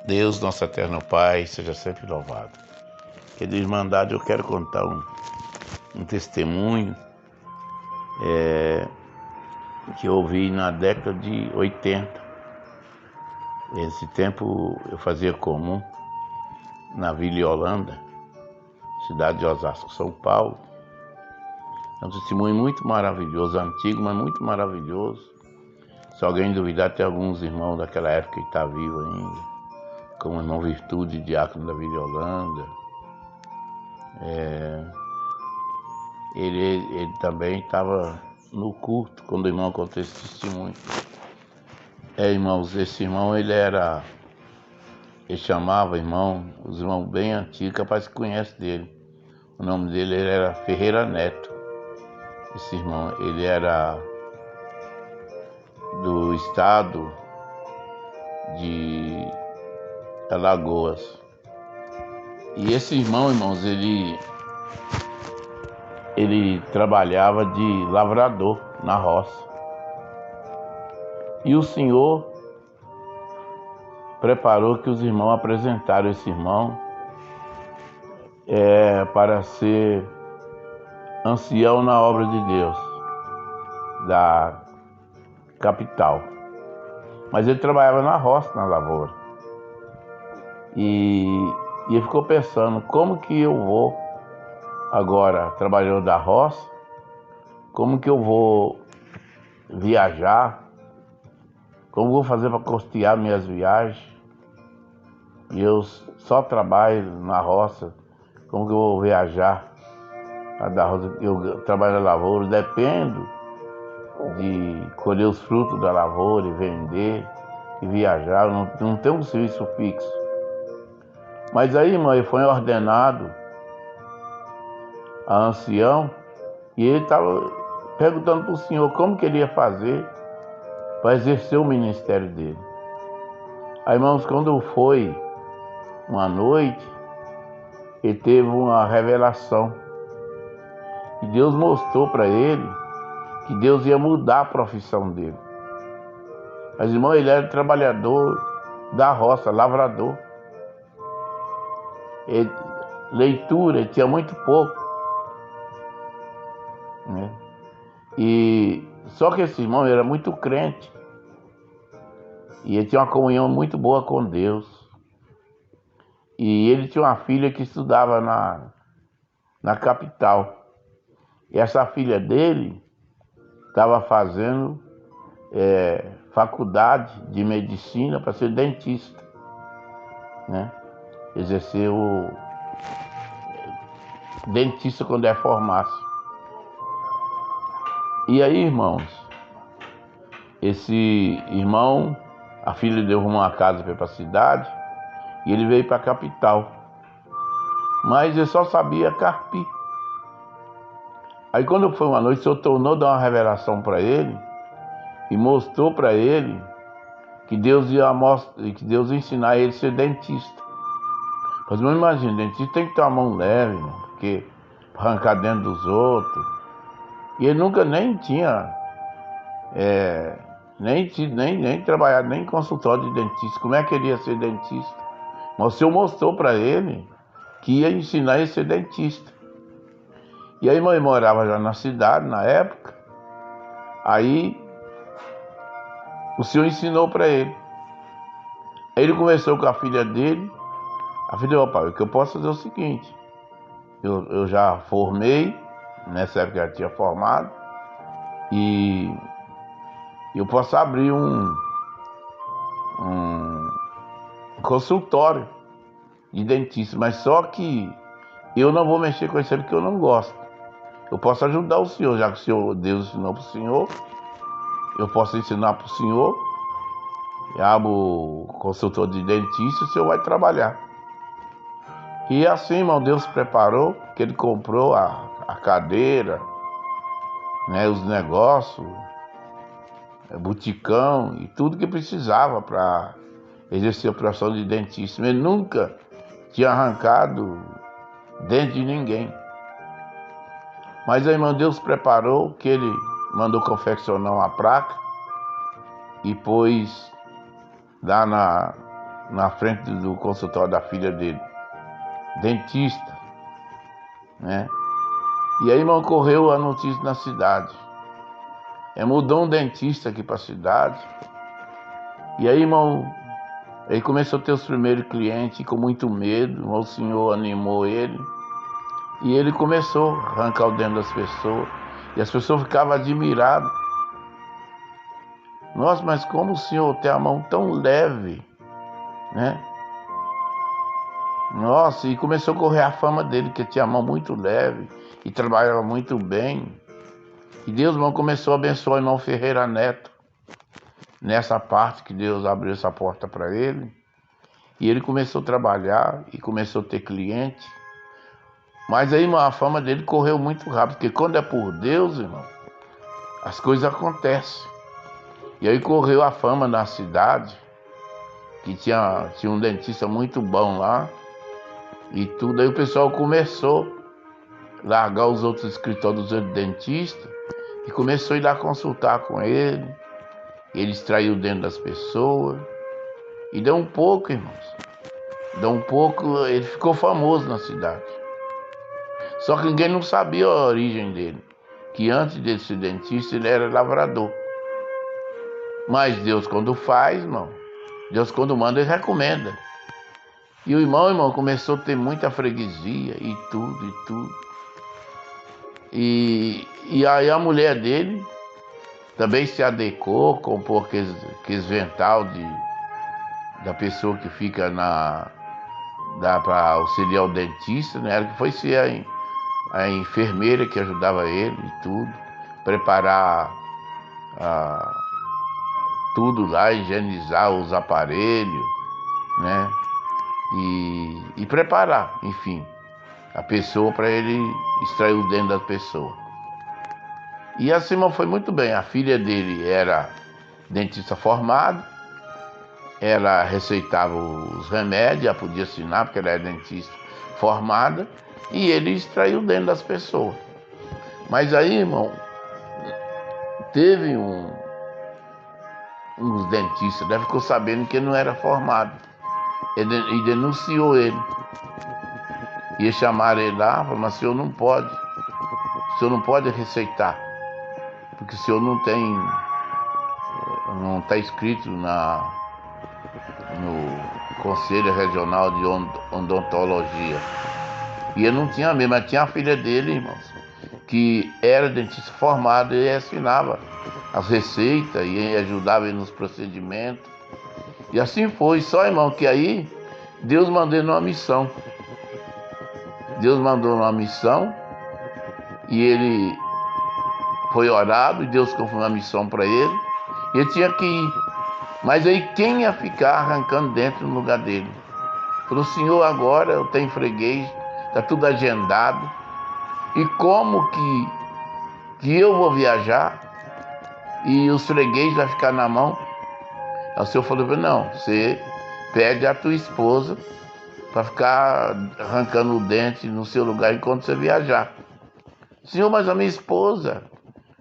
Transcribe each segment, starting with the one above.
Deus, nosso eterno Pai, seja sempre louvado. Querida Irmandade, eu quero contar um testemunho que eu ouvi na década de 80. Esse tempo eu fazia comum na Vila Holanda, cidade de Osasco, São Paulo. É um testemunho muito maravilhoso, antigo, mas muito maravilhoso. Se alguém duvidar, tem alguns irmãos daquela época que estão vivos ainda, como o irmão Virtude, diácono da Vila Holanda. Ele também estava no culto quando o irmão contou esse testemunho. Irmãos, esse irmão, ele chamava os irmãos bem antigos, capaz que conhece dele. O nome dele era Ferreira Neto. Esse irmão, ele era do estado de Alagoas. E esse irmão, irmãos, ele trabalhava de lavrador na roça. E o Senhor preparou que os irmãos apresentaram esse irmão para ser ancião na obra de Deus, da capital. Mas ele trabalhava na roça, na lavoura. E ele ficou pensando, como que eu vou agora, trabalhando da roça, como que eu vou viajar, como vou fazer para custear minhas viagens, e eu só trabalho na roça, como que eu vou viajar da roça? Eu trabalho na lavoura, dependo de colher os frutos da lavoura e vender e viajar, eu não tenho um serviço fixo. Mas aí, irmão, ele foi ordenado a ancião e ele estava perguntando para o Senhor como que ele ia fazer para exercer o ministério dele. Aí, irmãos, quando foi uma noite, ele teve uma revelação. E Deus mostrou para ele que Deus ia mudar a profissão dele. Mas, irmão, ele era trabalhador da roça, lavrador. Leitura, ele tinha muito pouco. Né? E só que esse irmão era muito crente. E ele tinha uma comunhão muito boa com Deus. E ele tinha uma filha que estudava na capital. E essa filha dele estava fazendo faculdade de medicina para ser dentista. Né? Exercer o dentista quando é formasse. E aí, irmãos, esse irmão, a filha deu uma casa para ir para a cidade e ele veio para a capital. Mas ele só sabia carpir. Aí quando foi uma noite, o Senhor tornou a dar uma revelação para ele e mostrou para ele que Deus ia ensinar ele a ser dentista. Mas não imagina, dentista tem que ter uma mão leve, irmão, porque arrancar dentro dos outros. E ele nunca nem tinha nem trabalhado nem em consultório de dentista. Como é que ele ia ser dentista? Mas o Senhor mostrou para ele que ia ensinar ele a ser dentista. E aí ele morava já na cidade, na época. Aí o Senhor ensinou para ele. Aí ele conversou com a filha dele. A filha falou, pai, o que eu posso fazer é o seguinte. Eu já formei, nessa época eu já tinha formado. E eu posso abrir um consultório de dentista, mas só que eu não vou mexer com isso porque eu não gosto. Eu posso ajudar o senhor, já que o senhor, Deus ensinou para o senhor, eu posso ensinar para o senhor, eu abro consultor de dentista, o senhor vai trabalhar. E assim, irmão, Deus preparou, que ele comprou a cadeira, né, os negócios, buticão e tudo que precisava para exercer a profissão de dentista. Ele nunca tinha arrancado dente de ninguém. Mas aí, irmão, Deus preparou que ele mandou confeccionar uma placa e pôs lá na frente do consultório da filha dele, dentista, né? E aí, irmão, correu a notícia na cidade. Mudou um dentista aqui para a cidade. E aí, irmão, ele começou a ter os primeiros clientes com muito medo. O Senhor animou ele. E ele começou a arrancar o dente das pessoas. E as pessoas ficavam admiradas. Nossa, mas como o Senhor tem a mão tão leve, né? Nossa, e começou a correr a fama dele, que tinha a mão muito leve e trabalhava muito bem. E Deus, irmão, começou a abençoar o irmão Ferreira Neto. Nessa parte que Deus abriu essa porta para ele. E ele começou a trabalhar e começou a ter cliente. Mas aí, irmão, a fama dele correu muito rápido, porque quando é por Deus, irmão, as coisas acontecem. E aí correu a fama na cidade, que tinha um dentista muito bom lá, e tudo. Aí o pessoal começou a largar os outros escritórios dos dentistas e começou a ir lá consultar com ele. Ele extraiu o dente das pessoas. E deu um pouco, irmãos. Deu um pouco, ele ficou famoso na cidade. Só que ninguém não sabia a origem dele. Que antes de ser dentista, ele era lavrador. Mas Deus quando faz, irmão, Deus quando manda, ele recomenda. E o irmão, começou a ter muita freguesia e tudo. E aí a mulher dele também se adequou, comprou aqueles vental da pessoa que fica dá para auxiliar o dentista, né? Ela que foi ser a enfermeira que ajudava ele e tudo, preparar tudo lá, higienizar os aparelhos, né? E preparar, enfim, a pessoa para ele extrair o dente da pessoa. E assim foi muito bem. A filha dele era dentista formada, ela receitava os remédios, ela podia assinar porque ela era dentista formada, e ele extraiu o dente das pessoas. Mas aí, irmão, teve uns dentistas, né, ficou sabendo que ele não era formado, e denunciou ele. Ia chamar ele lá, falou, mas o senhor não pode receitar, porque o senhor não está inscrito no Conselho Regional de Odontologia. E ele não tinha mesmo, mas tinha a filha dele, irmãos, que era dentista formado e assinava as receitas e ajudava ele nos procedimentos. E assim foi, só, irmão, que aí Deus mandou ele numa missão. Deus mandou uma missão e ele foi orado e Deus confirmou a missão para ele. E ele tinha que ir. Mas aí quem ia ficar arrancando dentro no lugar dele? Falou, Senhor, agora eu tenho freguês, está tudo agendado. E como que eu vou viajar e os freguês vai ficar na mão? Aí o Senhor falou, não, você pede a tua esposa para ficar arrancando o dente no seu lugar enquanto você viajar. Senhor, mas a minha esposa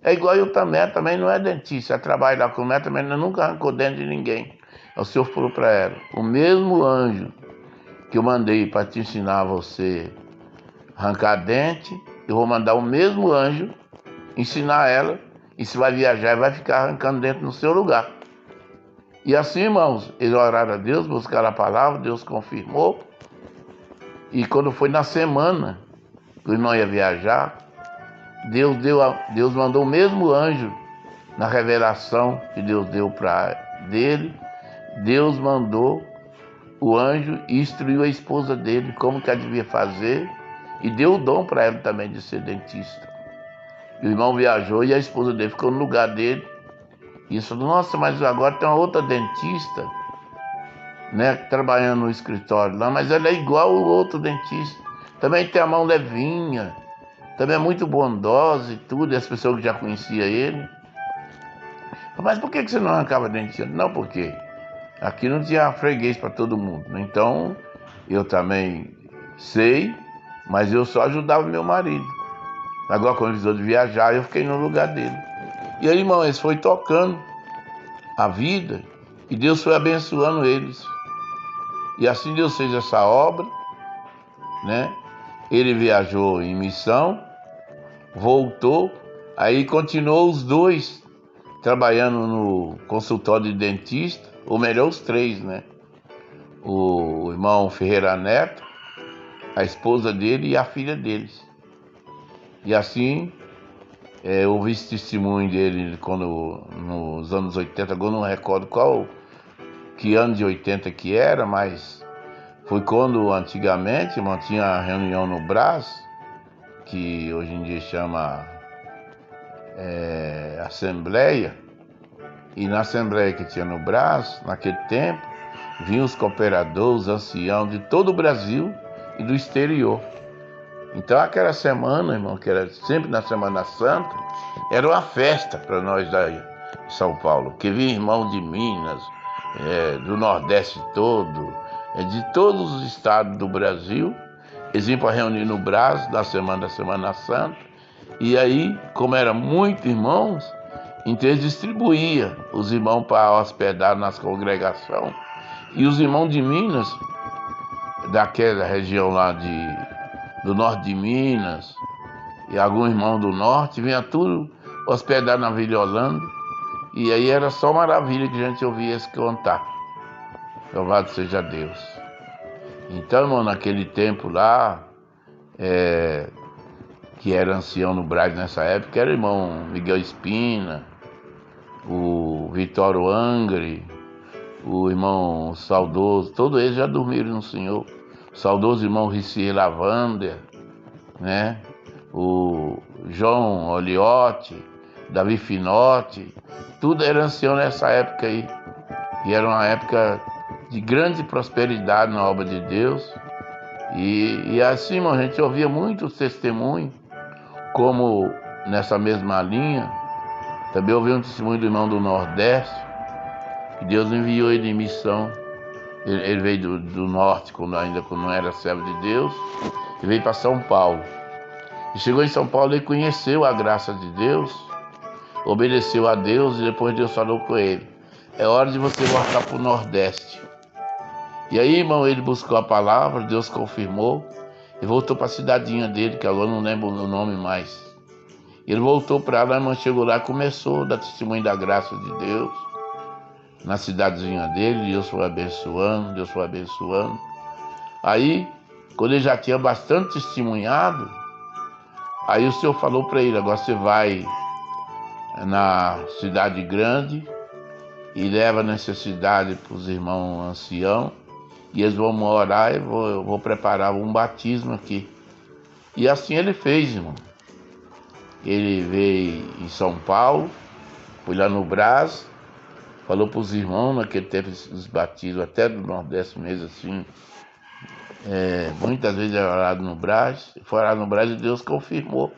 é igual eu também não é dentista, ela trabalha lá com ela também, nunca arrancou dente de ninguém. Aí o Senhor falou para ela, o mesmo anjo que eu mandei para te ensinar a você arrancar dente, eu vou mandar o mesmo anjo ensinar ela, e se vai viajar, vai ficar arrancando dente no seu lugar. E assim, irmãos, eles oraram a Deus, buscaram a palavra, Deus confirmou. E quando foi na semana que o irmão ia viajar, Deus mandou o mesmo anjo na revelação que Deus deu para dele. Deus mandou o anjo e instruiu a esposa dele como que ela devia fazer e deu o dom para ela também de ser dentista. E o irmão viajou e a esposa dele ficou no lugar dele. E ele falou, nossa, mas agora tem uma outra dentista, né, trabalhando no escritório lá, mas ela é igual o outro dentista. Também tem a mão levinha, também é muito bondosa e tudo, e as pessoas que já conheciam ele. Mas por que você não arrancava dente? Não, porque aqui não tinha freguês para todo mundo. Então, eu também sei, mas eu só ajudava meu marido. Agora, quando ele precisou de viajar, eu fiquei no lugar dele. E aí, irmão, eles foram tocando a vida e Deus foi abençoando eles. E assim Deus fez essa obra, né? Ele viajou em missão, voltou, aí continuou os dois trabalhando no consultório de dentista, ou melhor, os três, né? O irmão Ferreira Neto, a esposa dele e a filha deles. E assim, eu vi esse testemunho dele quando, nos anos 80, agora não recordo que ano de 80 que era, mas foi quando antigamente mantinha reunião no Brás, que hoje em dia chama Assembleia, e na Assembleia que tinha no Brás, naquele tempo, vinham os cooperadores, os anciãos de todo o Brasil e do exterior. Então aquela semana, irmão, que era sempre na Semana Santa, era uma festa para nós daí em São Paulo, que vinha irmão de Minas, do Nordeste todo, de todos os estados do Brasil. Eles vinham para reunir no Brás, na semana da Semana Santa, e aí, como eram muitos irmãos, então eles distribuíam os irmãos para hospedar nas congregações, e os irmãos de Minas, daquela região lá do norte de Minas, e alguns irmãos do norte, vinha tudo hospedar na Vila Holanda, e aí era só maravilha que a gente ouvia eles contar. Louvado seja Deus. Então, irmão, naquele tempo lá, que era ancião no Brás nessa época, era o irmão Miguel Espina, o Vitório Angre, o irmão saudoso, todos eles já dormiram no Senhor. O saudoso irmão Ricier Lavander, né? O João Oliotti, Davi Finotti, tudo era ancião nessa época aí. E era uma época de grande prosperidade na obra de Deus. E assim, irmão, a gente ouvia muitos testemunhos, como nessa mesma linha, também ouvi um testemunho do irmão do Nordeste, que Deus enviou ele em missão. Ele veio do norte, quando não era servo de Deus, e veio para São Paulo. E chegou em São Paulo e conheceu a graça de Deus, obedeceu a Deus, e depois Deus falou com ele: é hora de você voltar para o Nordeste. E aí, irmão, ele buscou a palavra, Deus confirmou, e voltou para a cidadinha dele, que agora não lembro o nome mais. Ele voltou para lá, irmão, chegou lá e começou a dar testemunho da graça de Deus. Na cidadezinha dele, Deus foi abençoando. Aí, quando ele já tinha bastante testemunhado, aí o Senhor falou para ele: agora você vai na cidade grande e leva necessidade para os irmãos anciãos, e eles vão orar e eu vou preparar um batismo aqui. E assim ele fez, irmão. Ele veio em São Paulo, foi lá no Brás, falou para os irmãos, naquele tempo os batismos, até do Nordeste mesmo, assim, muitas vezes era orado no Brás, foi orado no Brás e Deus confirmou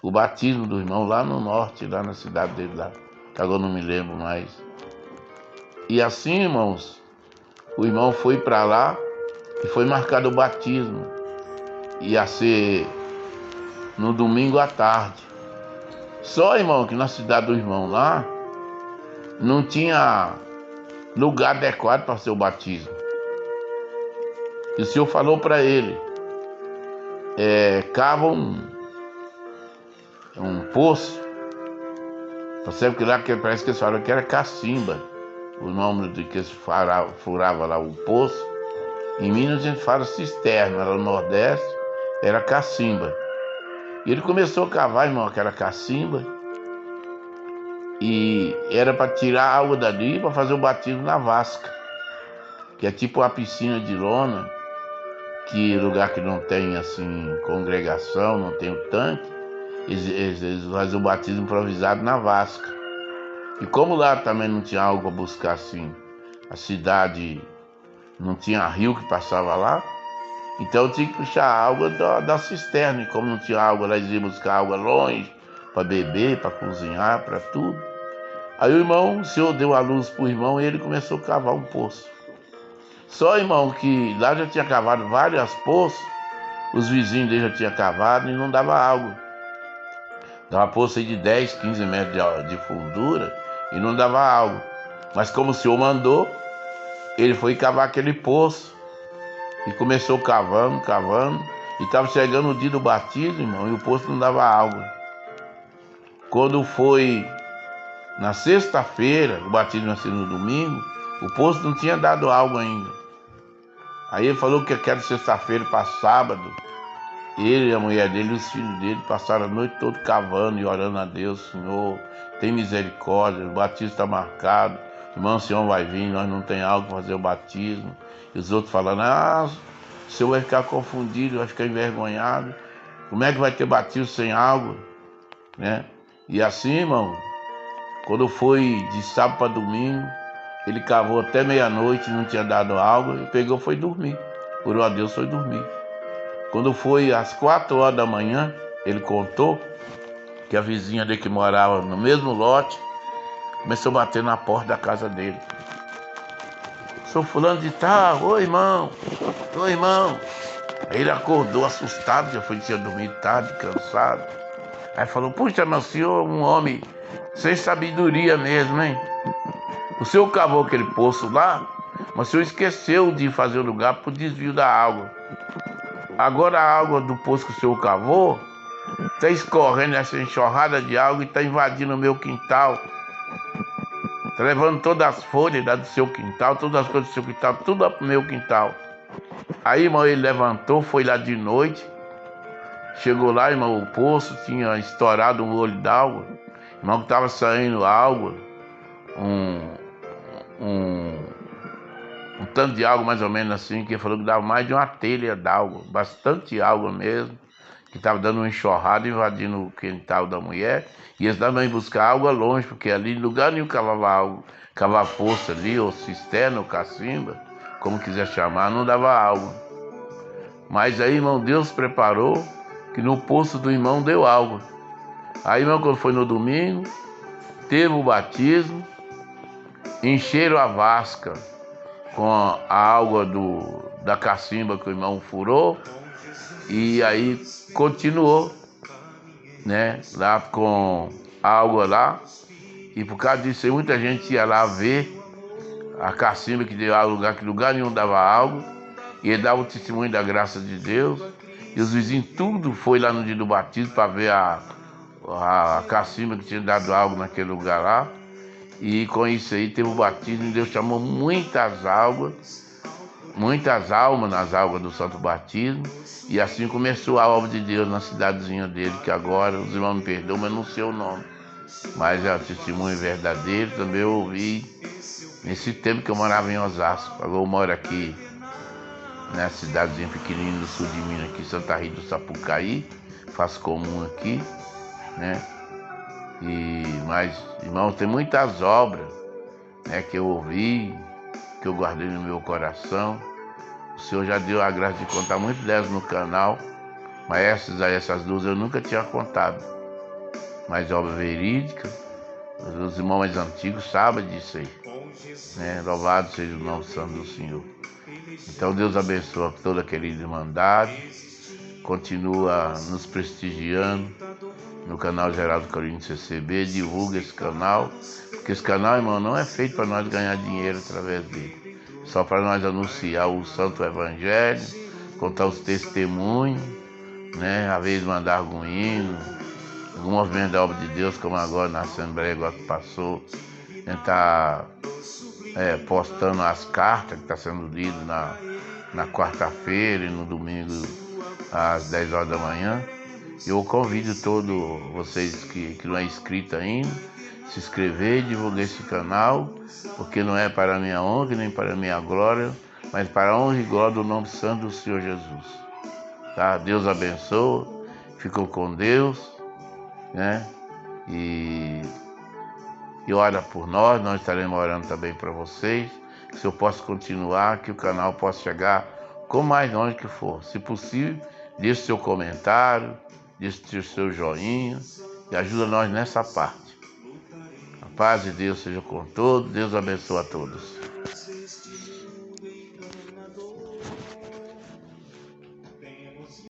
o batismo do irmão lá no norte, lá na cidade dele, lá, que agora não me lembro mais. E assim, irmãos, o irmão foi para lá e foi marcado o batismo. Ia ser no domingo à tarde. Só, irmão, que na cidade do irmão lá, não tinha lugar adequado para ser o batismo. E o Senhor falou para ele: cava um poço. Percebe que lá parece que eles falaram que era cacimba, o nome de que eles furava lá o poço. Em Minas a gente fala cisterna, lá no Nordeste era cacimba. E ele começou a cavar, irmão, aquela cacimba, e era para tirar a água dali para fazer o batismo na vasca, que é tipo uma piscina de lona, que lugar que não tem assim congregação, não tem o tanque, eles fazem o batismo improvisado na vasca. E como lá também não tinha água para buscar assim, a cidade não tinha rio que passava lá, então tinha que puxar a água da cisterna. E como não tinha água lá, eles iam buscar água longe para beber, para cozinhar, para tudo. Aí o Senhor deu a luz para o irmão e ele começou a cavar um poço. Só, irmão, que lá já tinha cavado vários poços, os vizinhos dele já tinham cavado e não dava água. Dava poço aí de 10, 15 metros de fundura e não dava água. Mas como o Senhor mandou, ele foi cavar aquele poço e começou cavando, e estava chegando o dia do batismo, irmão, e o poço não dava água. Quando foi na sexta-feira, o batismo ia ser no domingo, o poço não tinha dado água ainda. Aí ele falou que aquela sexta-feira para sábado, ele, a mulher dele e os filhos dele passaram a noite toda cavando e orando a Deus: Senhor, tem misericórdia, o batismo está marcado, irmão, o Senhor vai vir, nós não tem água para fazer o batismo. E os outros falando: o Senhor vai ficar confundido, vai ficar envergonhado, como é que vai ter batismo sem água, né? E assim, irmão, quando foi de sábado para domingo, ele cavou até meia-noite, não tinha dado água, e pegou e foi dormir. Orou a Deus, foi dormir. Quando foi às 4 horas da manhã, ele contou que a vizinha dele que morava no mesmo lote começou a bater na porta da casa dele. Sou fulano de tal, oi irmão. Aí ele acordou assustado, já tinha dormido tarde, cansado. Aí falou: puxa, meu senhor é um homem sem sabedoria mesmo, hein? O senhor cavou aquele poço lá, mas o senhor esqueceu de fazer o lugar para o desvio da água. Agora a água do poço que o senhor cavou está escorrendo essa enxurrada de água e está invadindo o meu quintal. Está levando todas as folhas do seu quintal, todas as coisas do seu quintal, tudo para o meu quintal. Aí, irmão, ele levantou, foi lá de noite. Chegou lá, irmão, o poço tinha estourado um olho d'água. Irmão, que estava saindo água, um tanto de água mais ou menos assim, que ele falou que dava mais de uma telha d'água, bastante água mesmo, que estava dando uma enxurrada, invadindo o quintal da mulher. E eles davam ir buscar água longe, porque ali lugar nenhum cavava água, cavava poço ali, ou cisterna, ou cacimba, como quiser chamar, não dava água. Mas aí, irmão, Deus preparou que no poço do irmão deu água. Aí, irmão, quando foi no domingo, teve o batismo, encheram a vasca com a água da cacimba que o irmão furou, e aí continuou, né, lá com a água lá. E por causa disso aí, muita gente ia lá ver a cacimba que deu água, que lugar nenhum dava água, e ele dava o testemunho da graça de Deus. E os vizinhos tudo foi lá no dia do batismo para ver a cacimba que tinha dado água naquele lugar lá. E com isso aí teve o batismo, e Deus chamou muitas almas nas águas do Santo Batismo. E assim começou a obra de Deus na cidadezinha dele, que agora os irmãos me perdoam, mas não sei o nome. Mas é um testemunho verdadeiro, também eu ouvi nesse tempo que eu morava em Osasco. Agora eu moro aqui na cidadezinha pequenininha do sul de Minas, aqui, Santa Rita do Sapucaí, faço comum aqui, né? Mas, irmão, tem muitas obras, né, que eu ouvi, que eu guardei no meu coração. O Senhor já deu a graça de contar muitas delas no canal, mas essas duas eu nunca tinha contado. Mas obra verídica, os irmãos mais antigos sabem disso aí, né? Louvado seja o nome santo do Senhor. Então Deus abençoa toda a querida irmandade, continua nos prestigiando no canal Geraldo Corinthians CCB, divulga esse canal, porque esse canal, irmão, não é feito para nós ganhar dinheiro através dele, só para nós anunciar o Santo Evangelho, contar os testemunhos, né? Às vezes mandar algum hino, algum movimento da obra de Deus, como agora na Assembleia, agora que passou, tentar postando as cartas que está sendo lido na quarta-feira e no domingo às 10 horas da manhã. Eu convido todos vocês que não é inscrito ainda, se inscrever e divulgar esse canal, porque não é para a minha honra nem para a minha glória, mas para a honra e glória do nome santo do Senhor Jesus. Tá? Deus abençoe, ficou com Deus, né? E ora por nós estaremos orando também para vocês, que o Senhor possa continuar, que o canal possa chegar com mais longe que for. Se possível, deixe seu comentário, deixe o seu joinha e ajuda nós nessa parte. A paz de Deus seja com todos, Deus abençoe a todos.